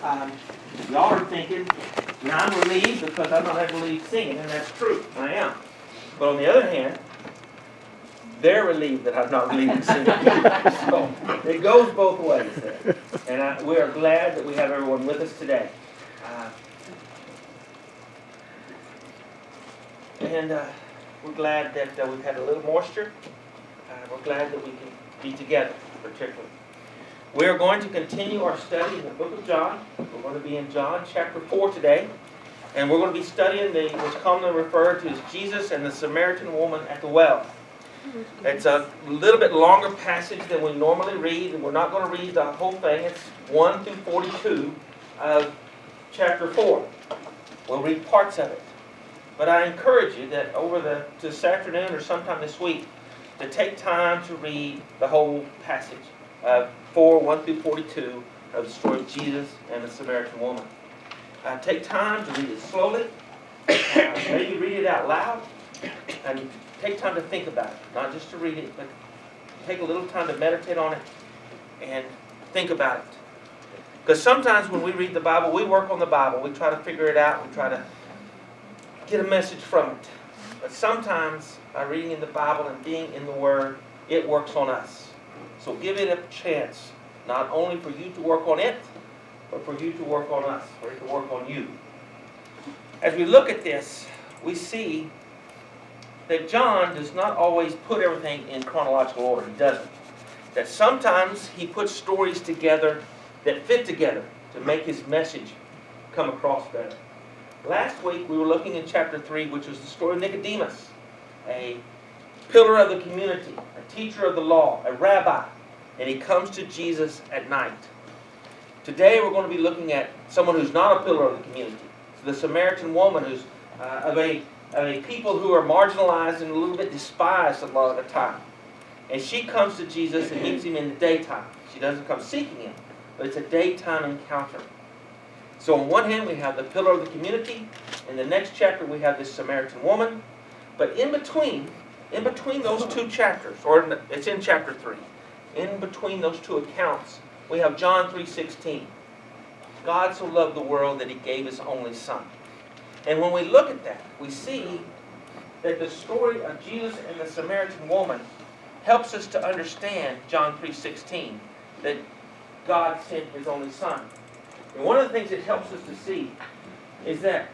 Y'all are thinking, and I'm relieved because I'm not having to leave singing, and that's true, I am. But on the other hand, they're relieved that I'm not leaving singing. So it goes both ways there. And we are glad that we have everyone with us today. We're glad that we've had a little moisture. We're glad that we can be together, particularly. We are going to continue our study in the book of John. We're going to be in John chapter 4 today. And we're going to be studying what's commonly referred to as Jesus and the Samaritan woman at the well. It's a little bit longer passage than we normally read, and we're not going to read the whole thing. It's 1 through 42 of chapter 4. We'll read parts of it. But I encourage you that this afternoon or sometime this week to take time to read the whole passage of 1 through 42 of the story of Jesus and the Samaritan woman. Take time to read it slowly. Maybe read it out loud. And take time to think about it. Not just to read it, but take a little time to meditate on it and think about it. Because sometimes when we read the Bible, we work on the Bible. We try to figure it out. We try to get a message from it. But sometimes by reading in the Bible and being in the Word, it works on us. So give it a chance, not only for you to work on it, but for you to work on us, for it to work on you. As we look at this, we see that John does not always put everything in chronological order. He doesn't. That sometimes he puts stories together that fit together to make his message come across better. Last week we were looking in chapter 3, which was the story of Nicodemus, a pillar of the community, a teacher of the law, a rabbi, and he comes to Jesus at night. Today we're going to be looking at someone who's not a pillar of the community, the Samaritan woman who's of a people who are marginalized and a little bit despised a lot of the time. And she comes to Jesus and meets him in the daytime. She doesn't come seeking him, but it's a daytime encounter. So on one hand we have the pillar of the community. In the next chapter we have this Samaritan woman. But in between those two chapters, or it's in chapter 3, in between those two accounts, we have John 3:16. God so loved the world that he gave his only son. And when we look at that, we see that the story of Jesus and the Samaritan woman helps us to understand John 3:16, that God sent his only son. And one of the things it helps us to see is that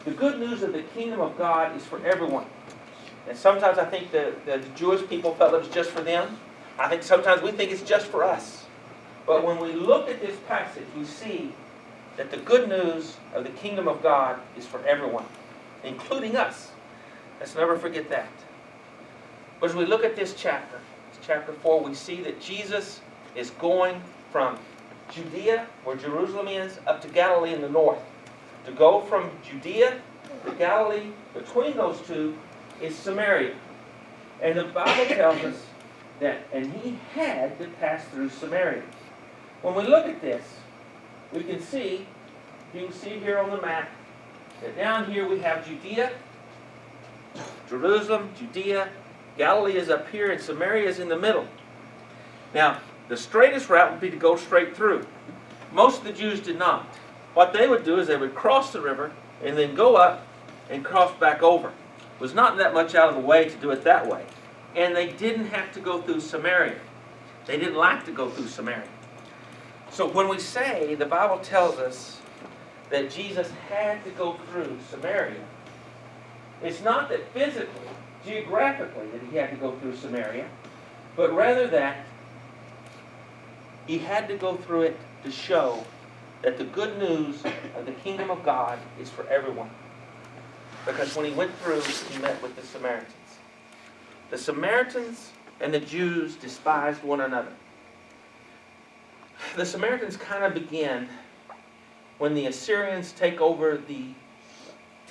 the good news of the kingdom of God is for everyone. And sometimes I think the Jewish people felt it was just for them. I think sometimes we think it's just for us. But when we look at this passage, we see that the good news of the kingdom of God is for everyone, including us. Let's never forget that. But as we look at this chapter 4, we see that Jesus is going from Judea, where Jerusalem is, up to Galilee in the north. To go from Judea to Galilee, between those two, is Samaria. And the Bible tells us that, and he had to pass through Samaria. When we look at this, we can see, you can see here on the map, that down here we have Judea, Jerusalem, Judea, Galilee is up here, and Samaria is in the middle. Now, the straightest route would be to go straight through. Most of the Jews did not. What they would do is they would cross the river and then go up and cross back over. It was not that much out of the way to do it that way. And they didn't have to go through Samaria. They didn't like to go through Samaria. So when we say, the Bible tells us that Jesus had to go through Samaria, it's not that physically, geographically, that he had to go through Samaria, but rather that he had to go through it to show that the good news of the kingdom of God is for everyone. Because when he went through, he met with the Samaritans. The Samaritans and the Jews despised one another. The Samaritans kind of begin when the Assyrians take over the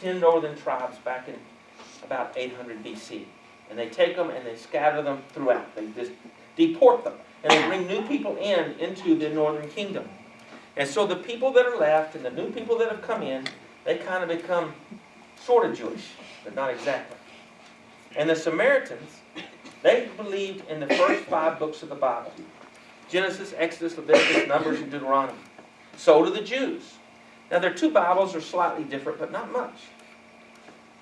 10 northern tribes back in about 800 BC. And they take them and they scatter them throughout. They just deport them. And they bring new people into the northern kingdom. And so the people that are left and the new people that have come in, they kind of become sort of Jewish, but not exactly. And the Samaritans, they believed in the first 5 books of the Bible. Genesis, Exodus, Leviticus, Numbers, and Deuteronomy. So do the Jews. Now their two Bibles are slightly different, but not much.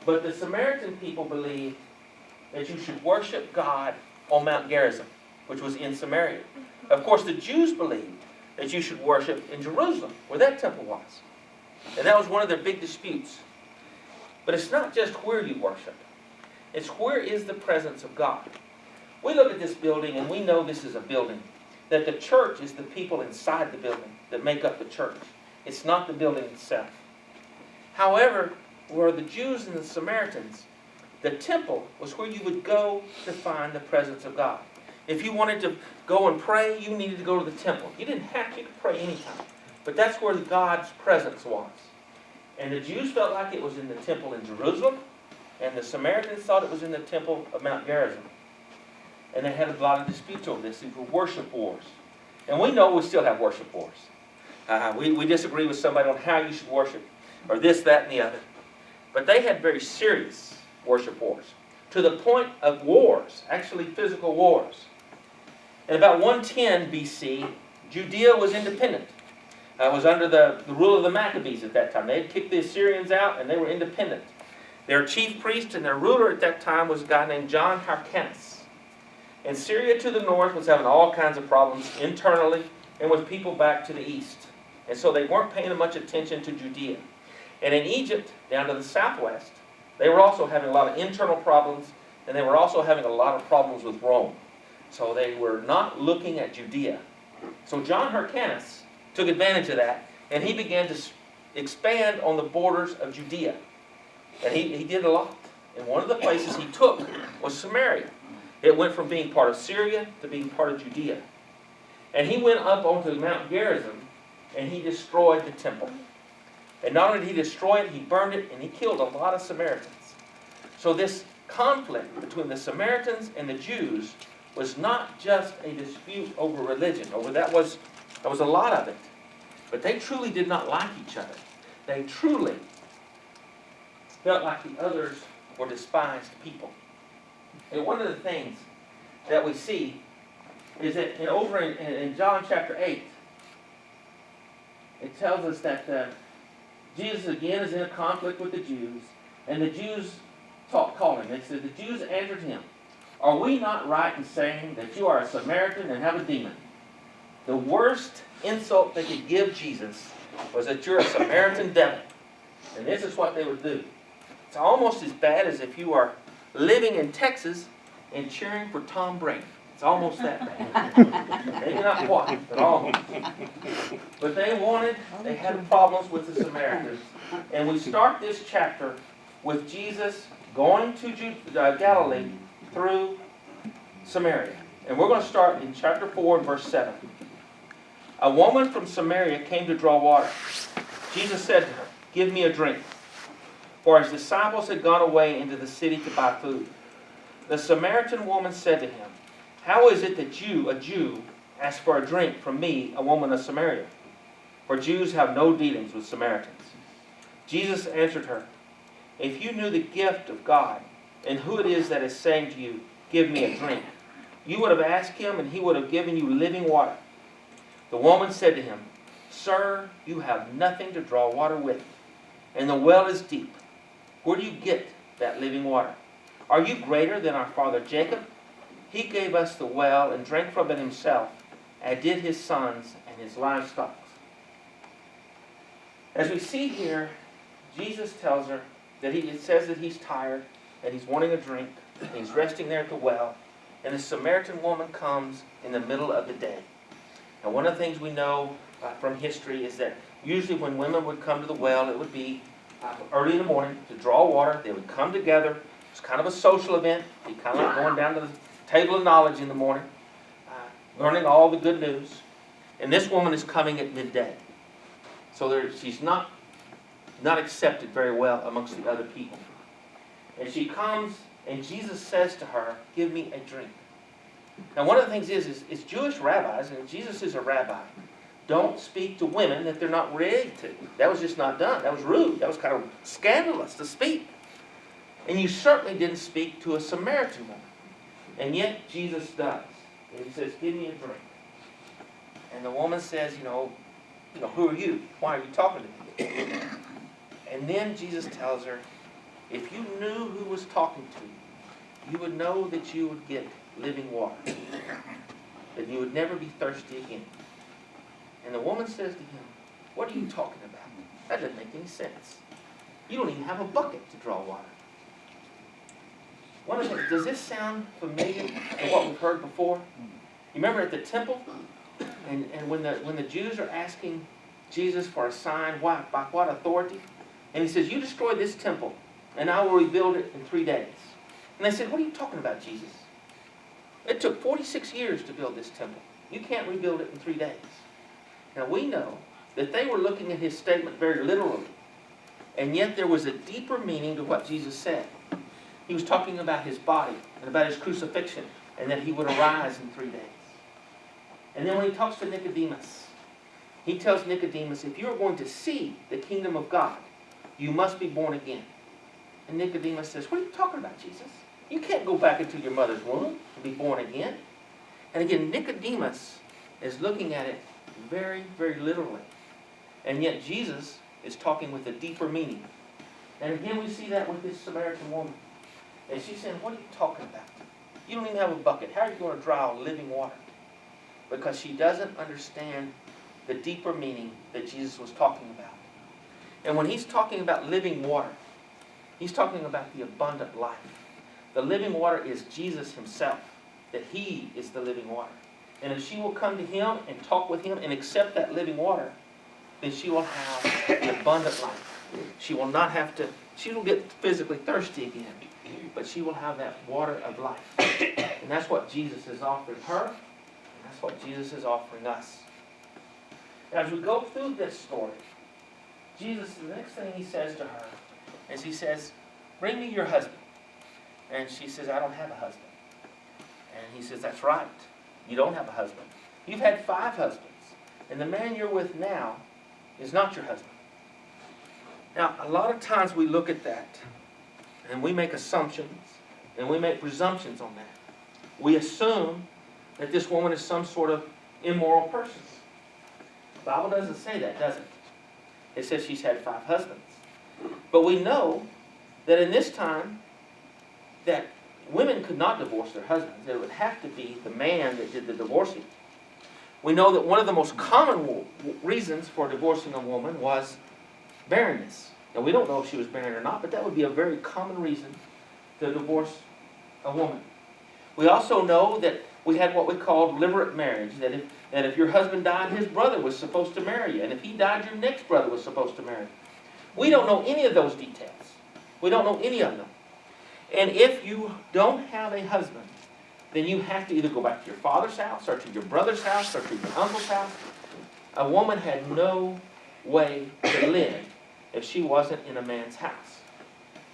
But the Samaritan people believed that you should worship God on Mount Gerizim, which was in Samaria. Of course, the Jews believed that you should worship in Jerusalem, where that temple was. And that was one of their big disputes. But it's not just where you worship. It's where is the presence of God. We look at this building and we know this is a building. That the church is the people inside the building that make up the church. It's not the building itself. However, where the Jews and the Samaritans, the temple was where you would go to find the presence of God. If you wanted to go and pray, you needed to go to the temple. You didn't have to, you could pray anytime. But that's where God's presence was. And the Jews felt like it was in the temple in Jerusalem, and the Samaritans thought it was in the temple of Mount Gerizim. And they had a lot of disputes over this. These were worship wars. And we know we still have worship wars. We disagree with somebody on how you should worship, or this, that, and the other. But they had very serious worship wars, to the point of wars, actually physical wars. In about 110 BC, Judea was independent. It was under the rule of the Maccabees at that time. They had kicked the Assyrians out, and they were independent. Their chief priest and their ruler at that time was a guy named John Hyrcanus. And Syria to the north was having all kinds of problems internally and with people back to the east. And so they weren't paying much attention to Judea. And in Egypt, down to the southwest, they were also having a lot of internal problems, and they were also having a lot of problems with Rome. So they were not looking at Judea. So John Hyrcanus took advantage of that, and he began to expand on the borders of Judea. And he did a lot. And one of the places he took was Samaria. It went from being part of Syria to being part of Judea. And he went up onto Mount Gerizim, and he destroyed the temple. And not only did he destroy it, he burned it, and he killed a lot of Samaritans. So this conflict between the Samaritans and the Jews was not just a dispute over religion. That was a lot of it. But they truly did not like each other. They truly felt like the others were despised people. And one of the things that we see is that over in John chapter 8, it tells us that Jesus again is in a conflict with the Jews, and the Jews called him. They said, the Jews answered him, "Are we not right in saying that you are a Samaritan and have a demon?" The worst insult they could give Jesus was that you're a Samaritan devil. And this is what they would do. It's almost as bad as if you are living in Texas and cheering for Tom Brady. It's almost that bad. Maybe not quite, but almost. But they had problems with the Samaritans. And we start this chapter with Jesus going to Galilee through Samaria. And we're going to start in chapter 4 and verse 7. A woman from Samaria came to draw water. Jesus said to her, "Give me a drink." For his disciples had gone away into the city to buy food. The Samaritan woman said to him, "How is it that you, a Jew, ask for a drink from me, a woman of Samaria? For Jews have no dealings with Samaritans." Jesus answered her, "If you knew the gift of God, and who it is that is saying to you, 'Give me a drink,' you would have asked him, and he would have given you living water." The woman said to him, "Sir, you have nothing to draw water with, and the well is deep. Where do you get that living water? Are you greater than our father Jacob? He gave us the well and drank from it himself, as did his sons and his livestock." As we see here, Jesus tells her that it says that he's tired, and he's wanting a drink, and he's resting there at the well, and the Samaritan woman comes in the middle of the day. Now, one of the things we know from history is that usually when women would come to the well, it would be early in the morning to draw water. They would come together. It's kind of a social event. Be kind of like going down to the table of knowledge in the morning, learning all the good news. And this woman is coming at midday. So she's not accepted very well amongst the other people. And she comes, and Jesus says to her, "Give me a drink." Now, one of the things is Jewish rabbis, and Jesus is a rabbi, don't speak to women that they're not ready to. That was just not done. That was rude. That was kind of scandalous to speak. And you certainly didn't speak to a Samaritan woman. And yet Jesus does. And he says, "Give me a drink." And the woman says, Who are you? Why are you talking to me? And then Jesus tells her, if you knew who was talking to you, you would know that you would get living water, that you would never be thirsty again. And the woman says to him, what are you talking about? That doesn't make any sense. You don't even have a bucket to draw water. Does this sound familiar to what we've heard before? You remember at the temple, and when the Jews are asking Jesus for a sign, why, by what authority? And he says, you destroy this temple, and I will rebuild it in 3 days. And they said, what are you talking about, Jesus? It took 46 years to build this temple. You can't rebuild it in 3 days. Now we know that they were looking at his statement very literally, and yet there was a deeper meaning to what Jesus said. He was talking about his body and about his crucifixion, and that he would arise in 3 days. And then when he talks to Nicodemus, he tells Nicodemus, if you are going to see the kingdom of God, you must be born again. And Nicodemus says, what are you talking about, Jesus? You can't go back into your mother's womb and be born again. And again, Nicodemus is looking at it very, very literally. And yet Jesus is talking with a deeper meaning. And again, we see that with this Samaritan woman. And she's saying, what are you talking about? You don't even have a bucket. How are you going to draw living water? Because she doesn't understand the deeper meaning that Jesus was talking about. And when he's talking about living water, he's talking about the abundant life. The living water is Jesus himself, that he is the living water. And if she will come to him and talk with him and accept that living water, then she will have the abundant life. She will not have to, she will get physically thirsty again, but she will have that water of life. And that's what Jesus is offering her, and that's what Jesus is offering us. As we go through this story, Jesus, the next thing he says to her is he says, bring me your husband. And she says, I don't have a husband. And he says, that's right. You don't have a husband. You've had 5 husbands. And the man you're with now is not your husband. Now, a lot of times we look at that and we make assumptions and we make presumptions on that. We assume that this woman is some sort of immoral person. The Bible doesn't say that, does it? It says she's had 5 husbands. But we know that in this time that women could not divorce their husbands. It would have to be the man that did the divorcing. We know that one of the most common reasons for divorcing a woman was barrenness. Now, we don't know if she was barren or not, but that would be a very common reason to divorce a woman. We also know that we had what we called levirate marriage, that if your husband died, his brother was supposed to marry you, and if he died, your next brother was supposed to marry you. We don't know any of those details. We don't know any of them. And if you don't have a husband, then you have to either go back to your father's house, or to your brother's house, or to your uncle's house. A woman had no way to live if she wasn't in a man's house.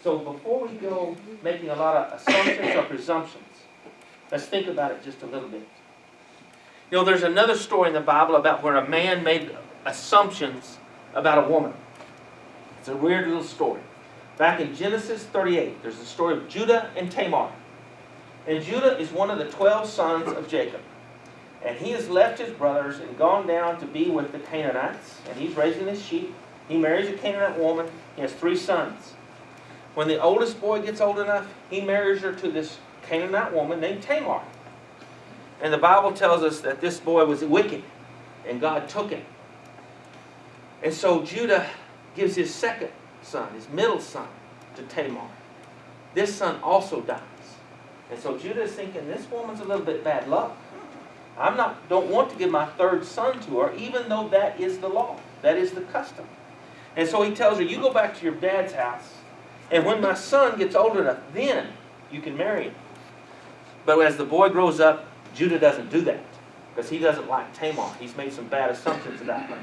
So before we go making a lot of assumptions or presumptions, let's think about it just a little bit. You know, there's another story in the Bible about where a man made assumptions about a woman. It's a weird little story. Back in Genesis 38, there's the story of Judah and Tamar. And Judah is one of the 12 sons of Jacob. And he has left his brothers and gone down to be with the Canaanites. And he's raising his sheep. He marries a Canaanite woman. He has 3 sons. When the oldest boy gets old enough, he marries her to this Canaanite woman named Tamar. And the Bible tells us that this boy was wicked, and God took him. And so Judah gives his second son, his middle son, to Tamar. This son also dies. And so Judah is thinking, this woman's a little bit bad luck. Don't want to give my 3rd son to her, even though that is the law. That is the custom. And so he tells her, you go back to your dad's house, and when my son gets old enough, then you can marry him. But as the boy grows up, Judah doesn't do that, because he doesn't like Tamar. He's made some bad assumptions about her.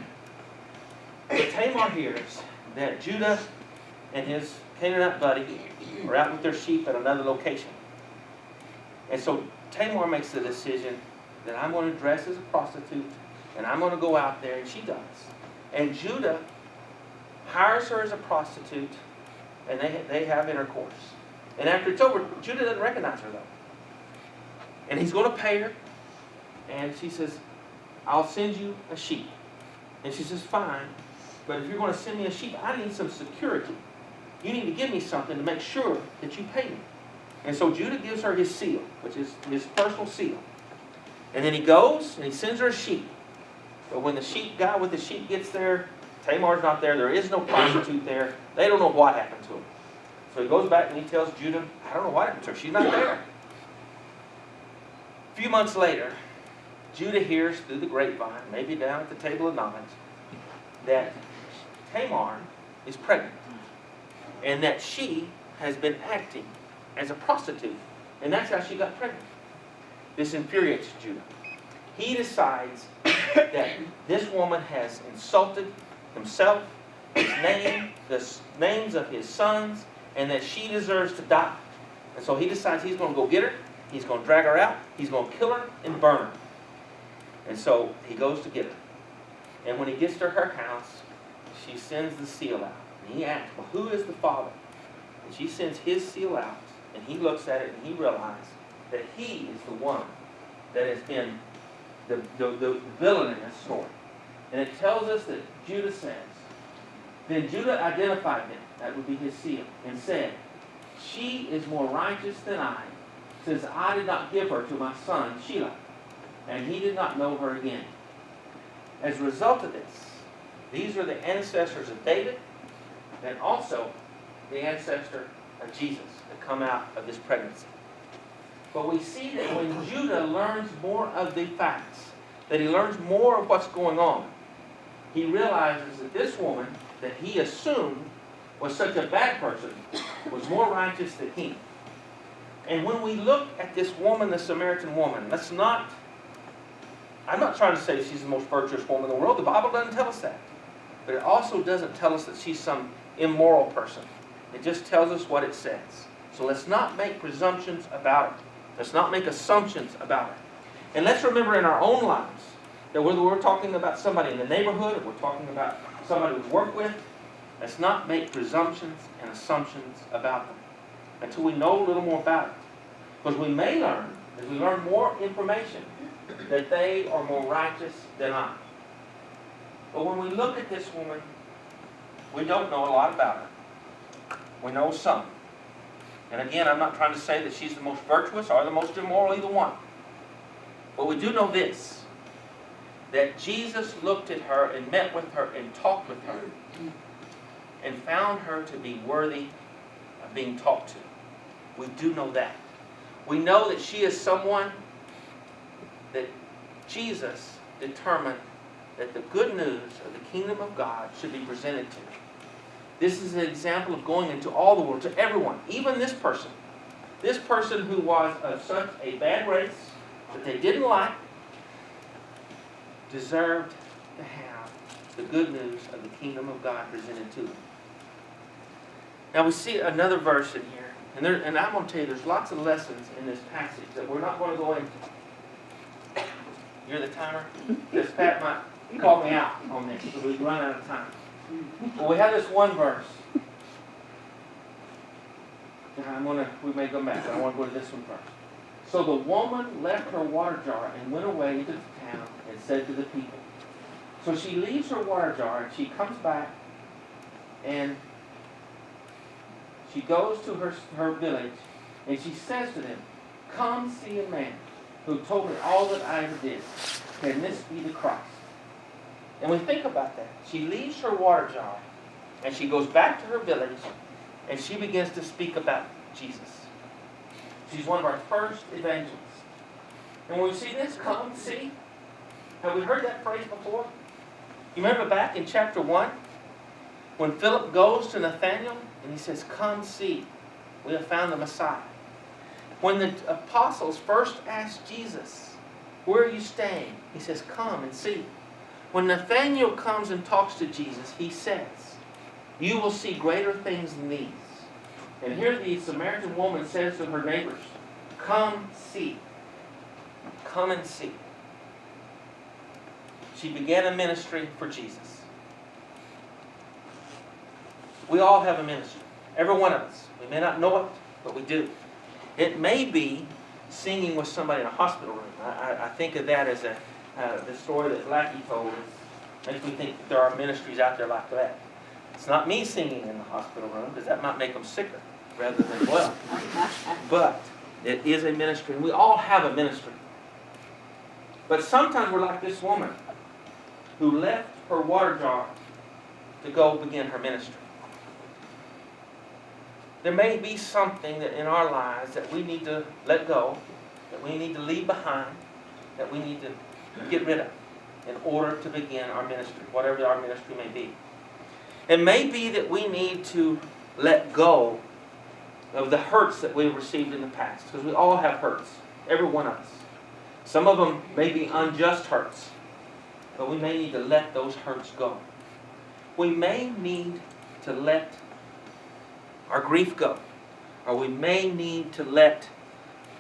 But Tamar hears that Judah and his Canaanite buddy are out with their sheep at another location. And so Tamar makes the decision that I'm going to dress as a prostitute, and I'm going to go out there, and she does. And Judah hires her as a prostitute, and they have intercourse. And after it's over, Judah doesn't recognize her, though. And he's going to pay her, and she says, I'll send you a sheep. And she says, fine, but if you're going to send me a sheep, I need some security. You need to give me something to make sure that you pay me. And so Judah gives her his seal, which is his personal seal. And then he goes and he sends her a sheep. But when the sheep guy with the sheep gets there, Tamar's not there. There is no prostitute there. They don't know what happened to him. So he goes back and he tells Judah, I don't know what happened to her. She's not there. A few months later, Judah hears through the grapevine, maybe down at the table of knowledge, that Tamar is pregnant. And that she has been acting as a prostitute. And that's how she got pregnant. This infuriates Judah. He decides that this woman has insulted himself, his name, the names of his sons, and that she deserves to die. And so he decides he's going to go get her, he's going to drag her out, he's going to kill her and burn her. And so he goes to get her. And when he gets to her house, she sends the seal out. And he asks, well, who is the father? And she sends his seal out, and he looks at it and he realizes that he is the one that has been the villain in this story. And it tells us that Judah says, then Judah identified him, that would be his seal, and said, she is more righteous than I, since I did not give her to my son Shelah, and he did not know her again. As a result of this, these are the ancestors of David, and also the ancestor of Jesus that come out of this pregnancy. But we see that when Judah learns more of the facts, that he learns more of what's going on, he realizes that this woman that he assumed was such a bad person was more righteous than he. And when we look at this woman, the Samaritan woman, I'm not trying to say she's the most virtuous woman in the world. The Bible doesn't tell us that. But it also doesn't tell us that she's some immoral person. It just tells us what it says. So let's not make presumptions about it. Let's not make assumptions about it. And let's remember in our own lives that whether we're talking about somebody in the neighborhood or we're talking about somebody we work with, let's not make presumptions and assumptions about them until we know a little more about it. Because we may learn, as we learn more information, that they are more righteous than I. But when we look at this woman, we don't know a lot about her. We know some. And again, I'm not trying to say that she's the most virtuous or the most immoral, either one. But we do know this, that Jesus looked at her and met with her and talked with her and found her to be worthy of being talked to. We do know that. We know that she is someone that Jesus determined that the good news of the kingdom of God should be presented to. This is an example of going into all the world, to everyone, even this person. This person who was of such a bad race that they didn't like, deserved to have the good news of the kingdom of God presented to them. Now we see another verse in here, and I'm going to tell you there's lots of lessons in this passage that we're not going to go into. You're the timer? Because Pat might call me out on this because we've run out of time. Well, we have this one verse. And we may go back, but I want to go to this one first. So the woman left her water jar and went away into the town and said to the people. So she leaves her water jar and she comes back and she goes to her village and she says to them, come see a man who told me all that I ever did. Can this be the Christ? And we think about that. She leaves her water jar and she goes back to her village and she begins to speak about Jesus. She's one of our first evangelists. And when we see this, come see. Have we heard that phrase before? You remember back in chapter 1 when Philip goes to Nathanael and he says, come see. We have found the Messiah. When the apostles first asked Jesus, where are you staying? He says, come and see. When Nathanael comes and talks to Jesus, he says, you will see greater things than these. And here the Samaritan woman says to her neighbors, come see. Come and see. She began a ministry for Jesus. We all have a ministry. Every one of us. We may not know it, but we do. It may be singing with somebody in a hospital room. I think of that as the story that Blackie told us Makes me think that there are ministries out there like that. It's not me singing in the hospital room, because that might make them sicker rather than well. But it is a ministry, and we all have a ministry. But sometimes we're like this woman who left her water jar to go begin her ministry. There may be something that in our lives that we need to let go, that we need to leave behind, that we need to get rid of in order to begin our ministry, whatever our ministry may be. It may be that we need to let go of the hurts that we've received in the past, because we all have hurts, every one of us. Some of them may be unjust hurts, but we may need to let those hurts go. We may need to let our grief go, or we may need to let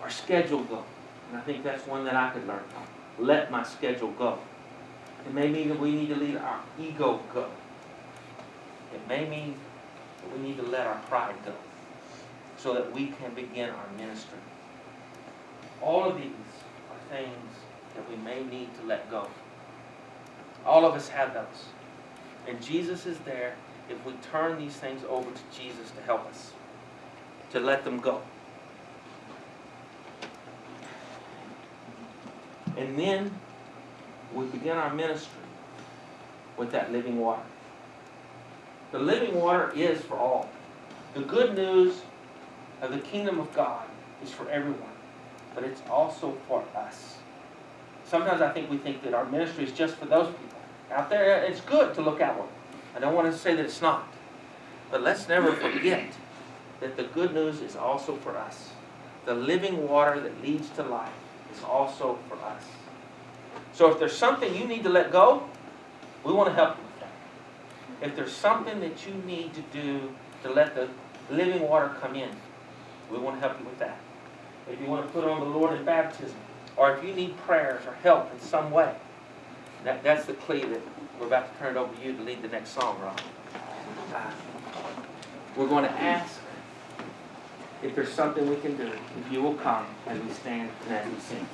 our schedule go. And I think that's one that I could learn from. Let my schedule go. It may mean that we need to let our ego go. It may mean that we need to let our pride go so that we can begin our ministry. All of these are things that we may need to let go. All of us have those. And Jesus is there if we turn these things over to Jesus to help us, to let them go. And then we begin our ministry with that living water. The living water is for all. The good news of the kingdom of God is for everyone, but it's also for us. Sometimes I think we think that our ministry is just for those people. Out there, it's good to look outward. I don't want to say that it's not. But let's never forget that the good news is also for us. The living water that leads to life is also for us. So if there's something you need to let go, we want to help you with that. If there's something that you need to do to let the living water come in, we want to help you with that. If you want to put on the Lord in baptism, or if you need prayers or help in some way, that's the plea that we're about to turn it over to you to lead the next song, Rob. We're going to ask if there's something we can do, if you will come as we stand and as we sing.